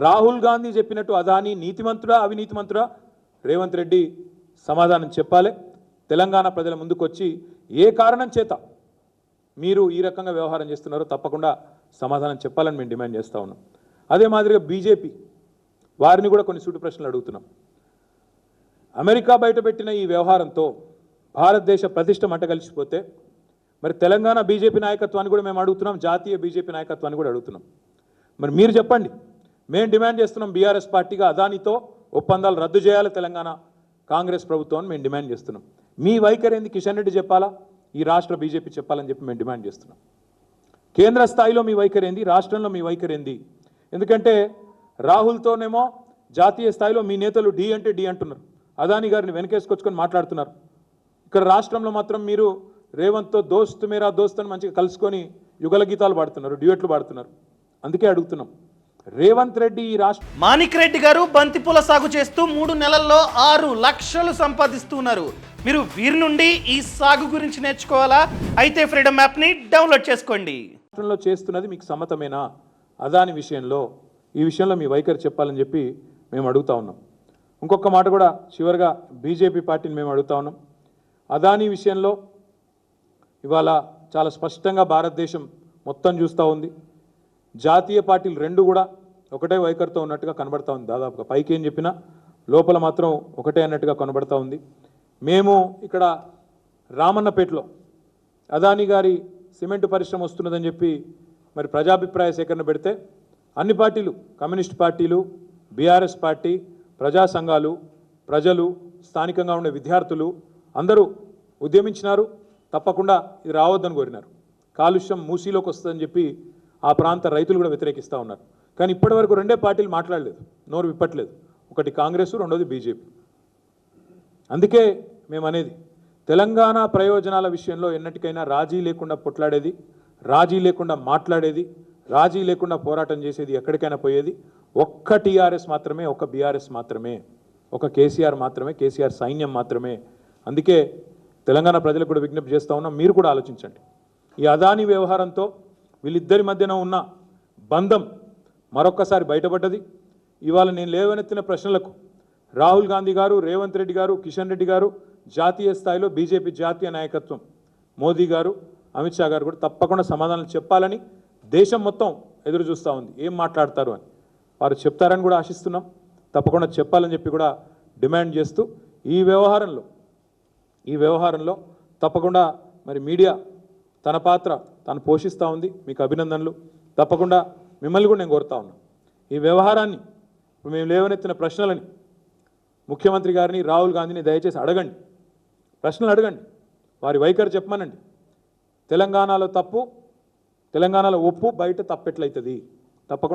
రాహుల్ గాంధీ చెప్పినట్టు అదానీ నీతిమంతుడా అవినీతిమంతుడా రేవంత్ రెడ్డి సమాధానం చెప్పాలి. తెలంగాణ ప్రజల ముందుకొచ్చి ఏ కారణం చేత మీరు ఈ రకంగా వ్యవహారం చేస్తున్నారో తప్పకుండా సమాధానం చెప్పాలని మేము డిమాండ్ చేస్తూ ఉన్నాం. అదే మాదిరిగా బీజేపీ వారిని కూడా కొన్ని సూటి ప్రశ్నలు అడుగుతున్నాం. అమెరికా బయటపెట్టిన ఈ వ్యవహారంతో భారతదేశ ప్రతిష్ట మంట కలిసిపోతే మరి తెలంగాణ బీజేపీ నాయకత్వాన్ని కూడా మేము అడుగుతున్నాం, జాతీయ బీజేపీ నాయకత్వాన్ని కూడా అడుగుతున్నాం. మరి మీరు చెప్పండి, మేము డిమాండ్ చేస్తున్నాం బీఆర్ఎస్ పార్టీగా అదానితో ఒప్పందాలు రద్దు చేయాలి తెలంగాణ కాంగ్రెస్ ప్రభుత్వాన్ని మేము డిమాండ్ చేస్తున్నాం. మీ వైఖరి ఏంది కిషన్ రెడ్డి చెప్పాలా, ఈ రాష్ట్ర బీజేపీ చెప్పాలని చెప్పి మేము డిమాండ్ చేస్తున్నాం. కేంద్ర స్థాయిలో మీ వైఖరి ఏంది, రాష్ట్రంలో మీ వైఖరి ఏంది? ఎందుకంటే రాహుల్తోనేమో జాతీయ స్థాయిలో మీ నేతలు డి అంటే డి అంటున్నారు, అదాని గారిని వెనకేసుకొచ్చుకొని మాట్లాడుతున్నారు. ఇక్కడ రాష్ట్రంలో మాత్రం మీరు రేవంత్తో దోస్త్ మేరా దోస్త్ అని మంచిగా కలుసుకొని యుగల గీతాలు పాడుతున్నారు, డ్యూయట్లు పాడుతున్నారు. అందుకే అడుగుతున్నాం, రేవంత్ రెడ్డి ఈ రాష్ట్ర మాణిక్ రెడ్డి గారు బంతిపూల సాగు చేస్తూ 3 నెలల్లో 6 లక్షలు సంపాదిస్తున్నారు. మీరు వీరి నుండి ఈ సాగు గురించి నేర్చుకోవాలా? అయితే ఫ్రీడమ్ యాప్ని డౌన్లోడ్ చేసుకోండి. రాష్ట్రంలో చేస్తున్నది మీకు సమ్మతమేనా? అదాని విషయంలో ఈ విషయంలో మీ వైఖరి చెప్పాలని చెప్పి మేము అడుగుతా ఉన్నాం. ఇంకొక మాట కూడా చివరిగా బీజేపీ పార్టీని మేము అడుగుతా ఉన్నాం. అదాని విషయంలో ఇవాళ చాలా స్పష్టంగా భారతదేశం మొత్తం చూస్తూ ఉంది. జాతీయ పార్టీలు రెండు కూడా ఒకటే వైఖరితో ఉన్నట్టుగా కనబడతా ఉంది. దాదాపుగా పైకి ఏం చెప్పినా లోపల మాత్రం ఒకటే అన్నట్టుగా కనబడతా ఉంది. మేము ఇక్కడ రామన్నపేటలో అదాని గారి సిమెంట్ పరిశ్రమ వస్తున్నదని చెప్పి మరి ప్రజాభిప్రాయ సేకరణ పెడితే అన్ని పార్టీలు, కమ్యూనిస్ట్ పార్టీలు, బీఆర్ఎస్ పార్టీ, ప్రజా సంఘాలు, ప్రజలు, స్థానికంగా ఉండే విద్యార్థులు అందరూ ఉద్యమించినారు. తప్పకుండా ఇది రావద్దని కోరినారు. కాలుష్యం మూసీలోకి వస్తుందని చెప్పి ఆ ప్రాంత రైతులు కూడా వ్యతిరేకిస్తూ ఉన్నారు. కానీ ఇప్పటివరకు రెండే పార్టీలు మాట్లాడలేదు, నోరు విప్పట్లేదు. ఒకటి కాంగ్రెస్, రెండోది బీజేపీ. అందుకే మేము అనేది, తెలంగాణ ప్రయోజనాల విషయంలో ఎన్నటికైనా రాజీ లేకుండా పొట్లాడేది, రాజీ లేకుండా మాట్లాడేది, రాజీ లేకుండా పోరాటం చేసేది, ఎక్కడికైనా పోయేది ఒక్క టీఆర్ఎస్ మాత్రమే, ఒక బీఆర్ఎస్ మాత్రమే, ఒక కేసీఆర్ మాత్రమే, కేసీఆర్ సైన్యం మాత్రమే. అందుకే తెలంగాణ ప్రజలకు కూడా విజ్ఞప్తి చేస్తూ ఉన్నాం, మీరు కూడా ఆలోచించండి. ఈ అదాని వ్యవహారంతో వీళ్ళిద్దరి మధ్యన ఉన్న బంధం మరొక్కసారి బయటపడ్డది. ఇవాళ నేను లేవనెత్తిన ప్రశ్నలకు రాహుల్ గాంధీ గారు, రేవంత్ రెడ్డి గారు, కిషన్ రెడ్డి గారు, జాతీయ స్థాయిలో బీజేపీ జాతీయ నాయకత్వం మోదీ గారు, అమిత్ షా గారు కూడా తప్పకుండా సమాధానాలు చెప్పాలని దేశం మొత్తం ఎదురు చూస్తూ ఉంది. ఏం మాట్లాడతారు అని వారు చెప్తారని కూడా ఆశిస్తున్నాం. తప్పకుండా చెప్పాలని చెప్పి కూడా డిమాండ్ చేస్తూ ఈ వ్యవహారంలో తప్పకుండా మరి మీడియా తన పాత్ర తాను పోషిస్తూ ఉంది. మీకు అభినందనలు. తప్పకుండా మిమ్మల్ని కూడా నేను కోరుతా ఉన్నాను, ఈ వ్యవహారాన్ని ఇప్పుడు మేము లేవనెత్తిన ప్రశ్నలని ముఖ్యమంత్రి గారిని, రాహుల్ గాంధీని దయచేసి అడగండి, ప్రశ్నలు అడగండి, వారి వైఖరి చెప్పమనండి. తెలంగాణలో తప్పు, తెలంగాణలో ఒప్పు, బయట తప్పెట్లయితుంది. తప్పకుండా